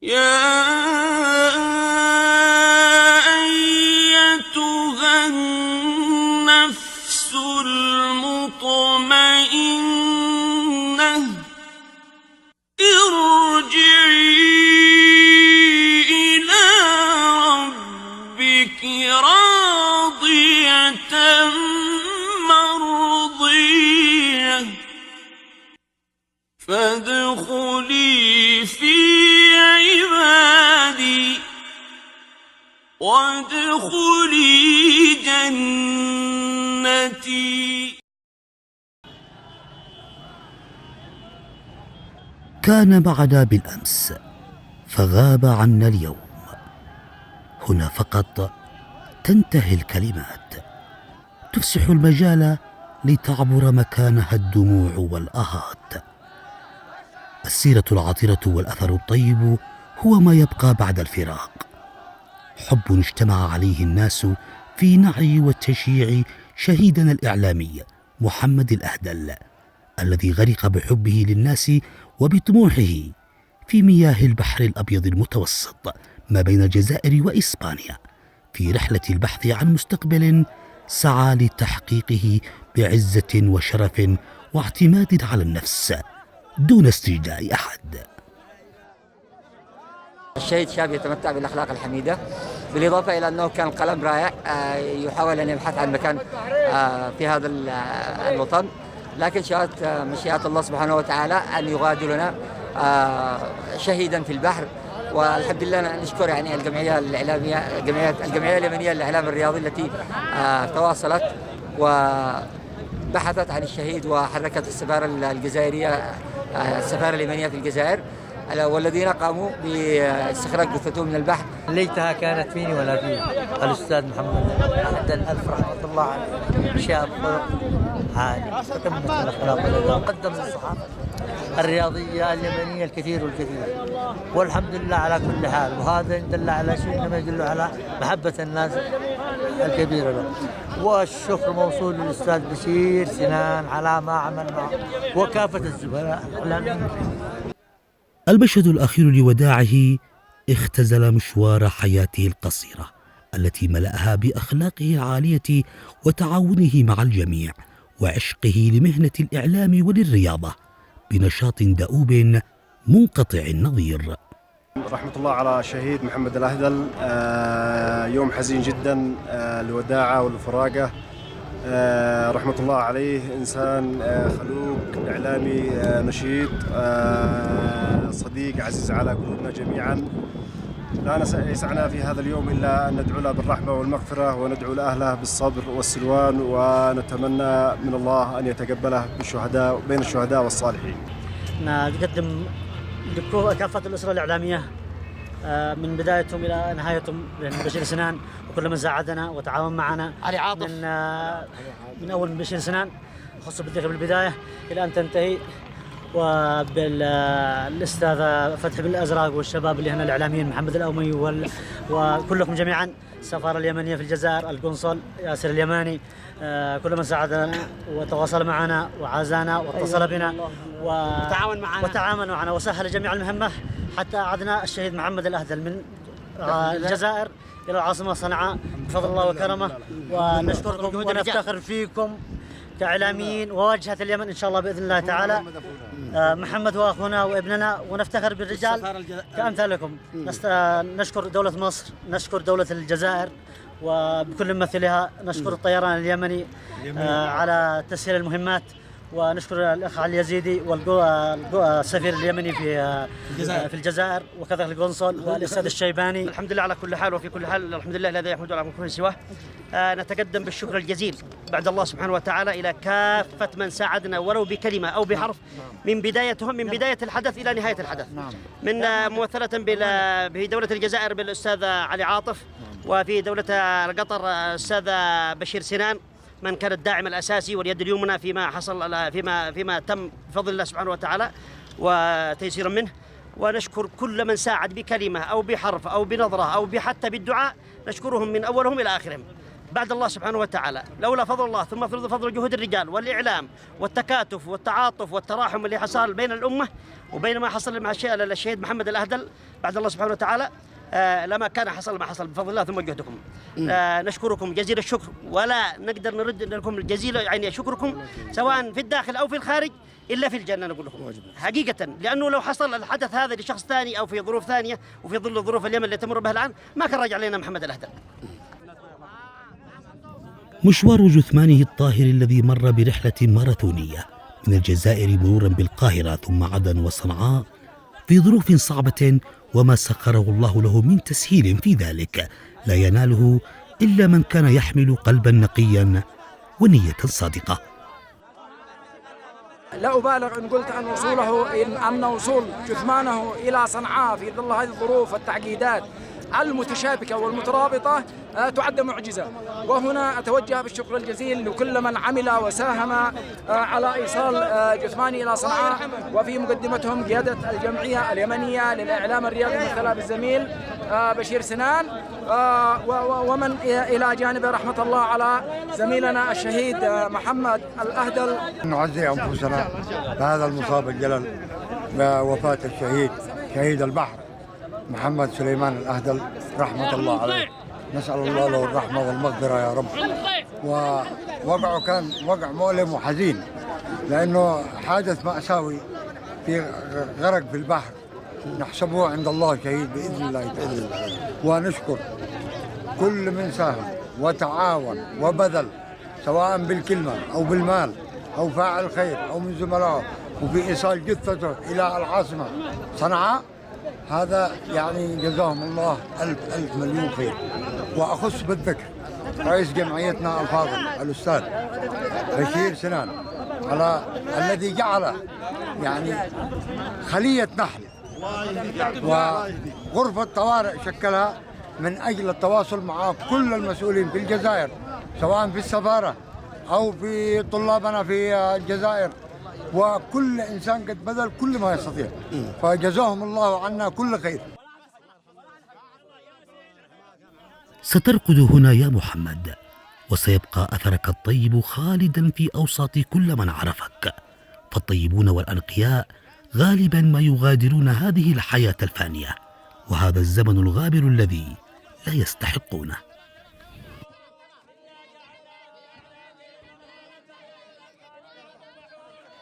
يا أيتها النفس المطمئنة ارجعي إلى ربك راضية مرضية فادخلي في عبادي وادخلي جنتي. كان معنا بالأمس فغاب عنا اليوم. هنا فقط تنتهي الكلمات، تفسح المجال لتعبر مكانها الدموع والآهات. السيرة العطرة والأثر الطيب هو ما يبقى بعد الفراق. حب اجتمع عليه الناس في نعي وتشييع شهيدنا الإعلامي محمد الأهدل، الذي غرق بحبه للناس وبطموحه في مياه البحر الأبيض المتوسط ما بين الجزائر وإسبانيا، في رحلة البحث عن مستقبل سعى لتحقيقه بعزة وشرف واعتماد على النفس دون استجداء أحد. الشهيد شاب يتمتع بالأخلاق الحميدة، بالإضافة إلى أنه كان قلم رائع يحاول أن يبحث عن مكان في هذا الوطن، لكن شاءت مشيئة الله سبحانه وتعالى أن يغادرنا شهيدا في البحر. والحمد لله نشكر يعني الجمعية الإعلامية الجمعية اليمنية للإعلام الرياضي التي تواصلت وبحثت عن الشهيد وحركت السفارة الجزائرية السفارة اليمنية في الجزائر، والذين قاموا باستخراج جثته من البحر. ليتها كانت فيني ولا فيه. الأستاذ محمد الأهدل ألف رحمة الله عليه، شاب عالي قمة الأخلاق، قدم للصحافة الرياضية اليمنية الكثير والكثير، والحمد لله على كل حال. وهذا يدل على شيء، إنما يدل على محبة الناس الكبيرة له. والشكر موصول للأستاذ بشير سنان على ما عمل معه وكافة الزملاء الإعلاميين. المشهد الأخير لوداعه اختزل مشوار حياته القصيرة التي ملأها بأخلاقه العالية وتعاونه مع الجميع وعشقه لمهنة الإعلام وللرياضة بنشاط دؤوب منقطع النظير. رحمة الله على شهيد محمد الأهدل. يوم حزين جدا لوداعه ولفراقه. رحمة الله عليه، إنسان خلوق، إعلامي نشيط، صديق عزيز على قلوبنا جميعا. لا يسعنا في هذا اليوم إلا أن ندعو له بالرحمة والمغفرة، وندعو لأهله بالصبر والسلوان، ونتمنى من الله أن يتقبله بالشهداء بين الشهداء والصالحين. نقدم كافة الأسرة الإعلامية من بدايتهم إلى نهايتهم، بشير سنان وكل من ساعدنا وتعاون معنا، علي عاطف من أول بشير سنان خصوصا بالبداية إلى أن تنتهي، وبالأستاذة فتحي بالأزرق والشباب اللي هنا الإعلاميين محمد الأومي وكلكم جميعا، السفارة اليمنية في الجزائر، القنصل ياسر اليماني، كل من ساعدنا وتواصل معنا وعازانا واتصل بنا وتعاون معنا وسهل جميع المهمة حتى أعدنا الشهيد محمد الأهدل من الجزائر إلى العاصمة صنعاء بفضل الله وكرمه. ونشكركم ونفتخر فيكم كإعلاميين وواجهة اليمن إن شاء الله بإذن الله تعالى. محمد هو أخونا وابننا، ونفتخر بالرجال كأمثالكم. نشكر دولة مصر، نشكر دولة الجزائر وبكل ممثلها، نشكر الطيران اليمني على تسهيل المهمات، ونشكر الأخ علي اليزيدي والسفير اليمني في الجزائر وكذلك القنصل والأستاذ الشيباني. الحمد لله على كل حال وفي كل حال، الحمد لله الذي يحمد على كل سواه. نتقدم بالشكر الجزيل بعد الله سبحانه وتعالى إلى كافة من ساعدنا ولو بكلمة أو بحرف من بداية الحدث إلى نهاية الحدث، من ممثلة في دولة الجزائر بالأستاذ علي عاطف، وفي دولة قطر الأستاذ بشير سنان من كان الداعم الأساسي واليد اليمنى فيما حصل فيما تم بفضل الله سبحانه وتعالى وتيسيرا منه. ونشكر كل من ساعد بكلمة أو بحرف أو بنظرة أو حتى بالدعاء، نشكرهم من أولهم إلى آخرهم. بعد الله سبحانه وتعالى، لولا فضل الله ثم فضل جهود الرجال والإعلام والتكاتف والتعاطف والتراحم اللي حصل بين الأمة وبين ما حصل مع الشهيد محمد الأهدل بعد الله سبحانه وتعالى، لما كان حصل ما حصل بفضل الله ثم جهدكم. نشكركم جزيل الشكر، ولا نقدر نرد لكم الجزيل يعني شكركم سواء في الداخل أو في الخارج إلا في الجنة، نقول لكم حقيقة، لأنه لو حصل الحدث هذا لشخص ثاني أو في ظروف ثانية وفي ظل ظروف اليمن اللي تمر بها الآن ما كان راجع علينا محمد الأهدل. مشوار جثمانه الطاهر الذي مر برحلة ماراثونية من الجزائر مرورا بالقاهرة ثم عدن وصنعاء في ظروف صعبة وما سخره الله له من تسهيل في ذلك لا يناله إلا من كان يحمل قلبا نقيا ونية صادقة. لا أبالغ إن قلت أن وصول جثمانه إلى صنعاء في ظل هذه الظروف والتعقيدات المتشابكة والمترابطة تعد معجزة. وهنا أتوجه بالشكر الجزيل لكل من عمل وساهم على إيصال جثماني إلى صنعاء، وفي مقدمتهم قيادة الجمعية اليمنية للإعلام الرياضي مثلها بالزميل بشير سنان، ومن إلى جانبه رحمة الله على زميلنا الشهيد محمد الأهدل. نعزي أنفسنا بهذا المصاب الجلل بوفاة شهيد البحر محمد سليمان الأهدل رحمة الله عليه، نسأل الله له الرحمة والمغفرة يا رب. ووقعه كان وقع مؤلم وحزين، لأنه حادث مأساوي في غرق في البحر، نحسبه عند الله شهيد بإذن الله تعالى. ونشكر كل من ساهم وتعاون وبذل سواء بالكلمة أو بالمال أو فاعل خير أو من زملائه وفي إيصال جثته إلى العاصمة صنعاء. هذا يعني جزاهم الله ألف مليون خير. وأخص بالذكر رئيس جمعيتنا الفاضل الأستاذ بشير سنان على الذي جعل يعني خلية نحل وغرفة طوارئ شكلها من أجل التواصل مع كل المسؤولين في الجزائر، سواء في السفارة أو في طلابنا في الجزائر، وكل إنسان قد بذل كل ما يستطيع، فجزاهم الله عنا كل خير. سترقد هنا يا محمد، وسيبقى أثرك الطيب خالدا في أوساط كل من عرفك، فالطيبون والأنقياء غالبا ما يغادرون هذه الحياة الفانية وهذا الزمن الغابر الذي لا يستحقونه.